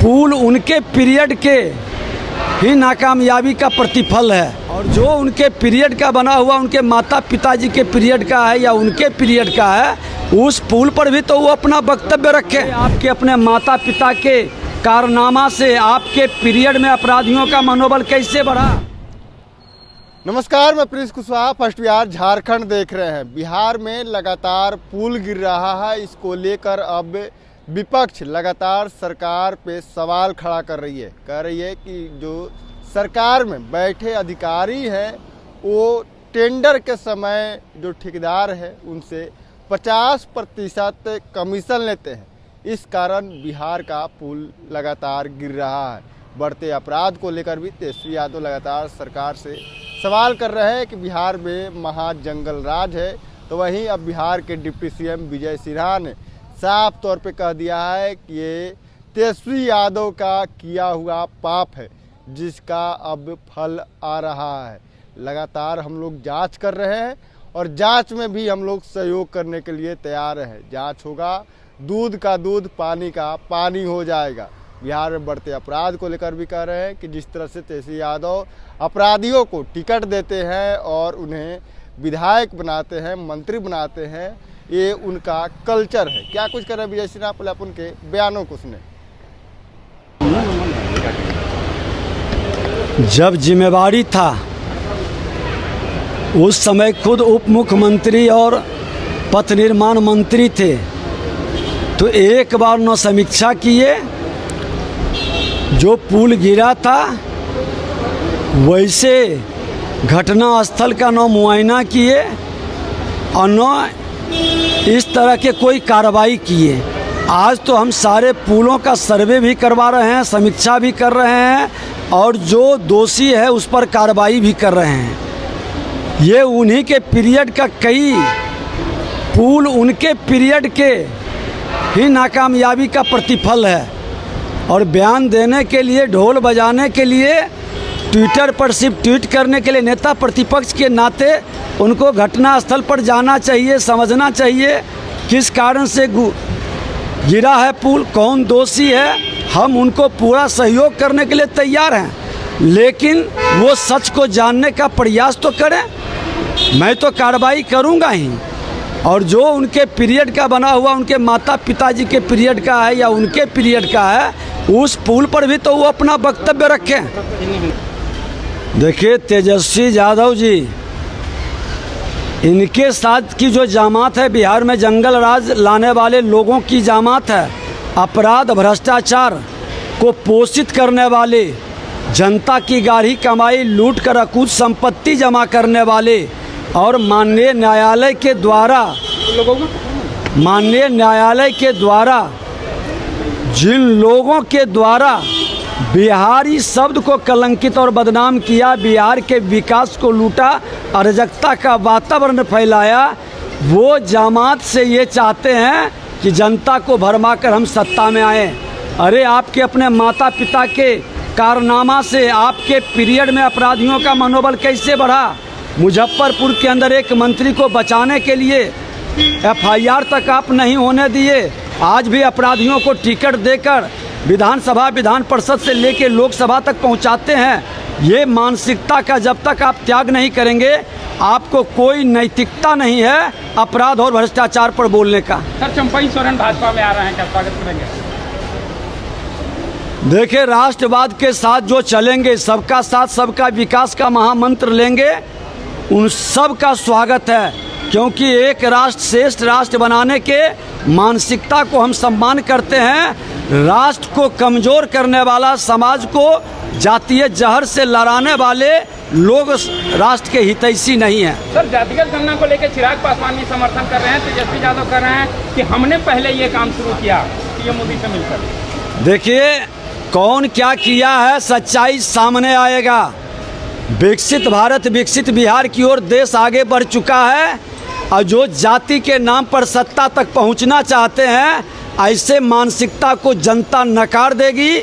पुल उनके पीरियड के ही नाकामयाबी का प्रतिफल है और जो उनके पीरियड का बना हुआ उनके माता पिताजी के पीरियड का है या उनके पीरियड का है, उस पुल पर भी तो वो अपना वक्तव्य रखें। आपके अपने माता पिता के कारनामा से आपके पीरियड में अपराधियों का मनोबल कैसे बढ़ा? नमस्कार, मैं प्रिंस कुशवाहा फर्स्ट बिहार झारखंड देख रहे हैं। बिहार में लगातार पुल गिर रहा है, इसको लेकर अब विपक्ष लगातार सरकार पे सवाल खड़ा कर रही है। कह रही है कि जो सरकार में बैठे अधिकारी हैं वो टेंडर के समय जो ठेकेदार है उनसे 50% कमीशन लेते हैं। इस कारण बिहार का पुल लगातार गिर रहा है। बढ़ते अपराध को लेकर भी तेजस्वी यादव लगातार सरकार से सवाल कर रहे हैं कि बिहार में महाजंगल राज है। तो वहीं अब बिहार के डिप्टी सीएम विजय सिन्हा ने साफ तौर पे कह दिया है कि ये तेजस्वी यादव का किया हुआ पाप है, जिसका अब फल आ रहा है। लगातार हम लोग जांच कर रहे हैं और जांच में भी हम लोग सहयोग करने के लिए तैयार हैं। जांच होगा, दूध का दूध, पानी का पानी हो जाएगा। बिहार में बढ़ते अपराध को लेकर भी कह रहे हैं कि जिस तरह से तेजस्वी यादव अपराधियों को टिकट देते हैं और उन्हें विधायक बनाते हैं, मंत्री बनाते हैं, ये उनका कल्चर है। क्या कुछ कर रहे हैं विजय सिन्हा, पहले आप उनके बयानों को सुने। जब जिम्मेवारी था उस समय खुद उप मुख्यमंत्री और पथ निर्माण मंत्री थे, तो एक बार न समीक्षा किए, जो पुल गिरा था वैसे घटना स्थल का न मुआयना किए और न इस तरह के कोई कार्रवाई किए। आज तो हम सारे पुलों का सर्वे भी करवा रहे हैं, समीक्षा भी कर रहे हैं और जो दोषी है उस पर कार्रवाई भी कर रहे हैं। ये उन्हीं के पीरियड का, कई पुल उनके पीरियड के ही नाकामयाबी का प्रतिफल है। और बयान देने के लिए, ढोल बजाने के लिए, ट्विटर पर सिर्फ ट्वीट करने के लिए नेता प्रतिपक्ष के नाते उनको घटनास्थल पर जाना चाहिए, समझना चाहिए किस कारण से गिरा है पुल, कौन दोषी है। हम उनको पूरा सहयोग करने के लिए तैयार हैं, लेकिन वो सच को जानने का प्रयास तो करें। मैं तो कार्रवाई करूंगा ही, और जो उनके पीरियड का बना हुआ उनके माता पिताजी के पीरियड का है या उनके पीरियड का है, उस पुल पर भी तो वो अपना वक्तव्य रखें। देखिए तेजस्वी यादव जी, इनके साथ की जो जमात है, बिहार में जंगल राज लाने वाले लोगों की जमात है, अपराध भ्रष्टाचार को पोषित करने वाले, जनता की गाढ़ी कमाई लूट कर अकूत संपत्ति जमा करने वाले और माननीय न्यायालय के द्वारा जिन लोगों के द्वारा बिहारी शब्द को कलंकित और बदनाम किया, बिहार के विकास को लूटा, अराजकता का वातावरण फैलाया, वो जमात से ये चाहते हैं कि जनता को भरमा कर हम सत्ता में आए। अरे आपके अपने माता पिता के कारनामा से आपके पीरियड में अपराधियों का मनोबल कैसे बढ़ा? मुजफ्फरपुर के अंदर एक मंत्री को बचाने के लिए FIR तक आप नहीं होने दिए। आज भी अपराधियों को टिकट देकर विधानसभा, विधान परिषद से लेकर लोकसभा तक पहुंचाते हैं। ये मानसिकता का जब तक आप त्याग नहीं करेंगे, आपको कोई नैतिकता नहीं है अपराध और भ्रष्टाचार पर बोलने का। सर, चंपई सोरेन भाजपा में आ रहे हैं, क्या स्वागत करेंगे? देखिए, राष्ट्रवाद के साथ जो चलेंगे, सबका साथ सबका विकास का महामंत्र लेंगे, उन सब का स्वागत है, क्योंकि एक राष्ट्र श्रेष्ठ राष्ट्र बनाने के मानसिकता को हम सम्मान करते हैं। राष्ट्र को कमज़ोर करने वाला, समाज को जातीय जहर से लड़ाने वाले लोग राष्ट्र के हितैषी नहीं हैं। सर, जातिगत गणना को लेकर चिराग पासवान भी समर्थन कर रहे हैं, तेजस्वी यादव कर रहे हैं कि हमने पहले ये काम शुरू किया पीएम मोदी से मिलकर। देखिए, कौन क्या किया है, सच्चाई सामने आएगा। विकसित भारत, विकसित बिहार की ओर देश आगे बढ़ चुका है, और जो जाति के नाम पर सत्ता तक पहुंचना चाहते हैं, ऐसे मानसिकता को जनता नकार देगी।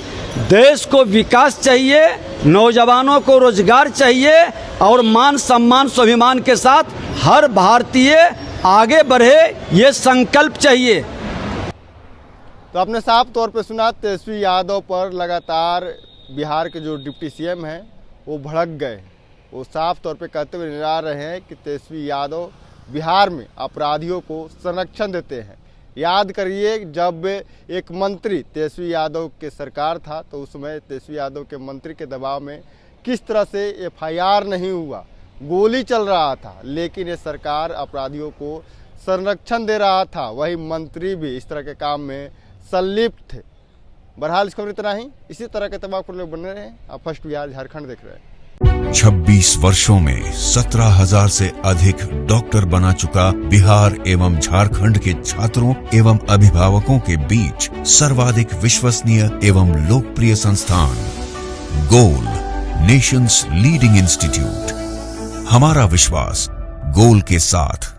देश को विकास चाहिए, नौजवानों को रोजगार चाहिए और मान सम्मान स्वाभिमान के साथ हर भारतीय आगे बढ़े, ये संकल्प चाहिए। तो तो आपने साफ तौर पे सुना तेजस्वी यादव पर लगातार बिहार के जो डिप्टी सीएम हैं वो भड़क गए। वो साफ तौर पे कहते हुए नजर आ रहे हैं कि तेजस्वी यादव बिहार में अपराधियों को संरक्षण देते हैं। याद करिए जब एक मंत्री तेजस्वी यादव के सरकार था तो उस समय तेजस्वी यादव के मंत्री के दबाव में किस तरह से एफआईआर नहीं हुआ, गोली चल रहा था, लेकिन ये सरकार अपराधियों को संरक्षण दे रहा था। वही मंत्री भी इस तरह के काम में संलिप्त थे। बहरहाल इस खबर इतना ही। इसी तरह के तमाम लोग बने रहे। आप फर्स्ट बिहार झारखंड देख रहे हैं। 26 वर्षों में 17,000 से अधिक डॉक्टर बना चुका बिहार एवं झारखंड के छात्रों एवं अभिभावकों के बीच सर्वाधिक विश्वसनीय एवं लोकप्रिय संस्थान गोल, नेशंस लीडिंग इंस्टीट्यूट। हमारा विश्वास गोल के साथ।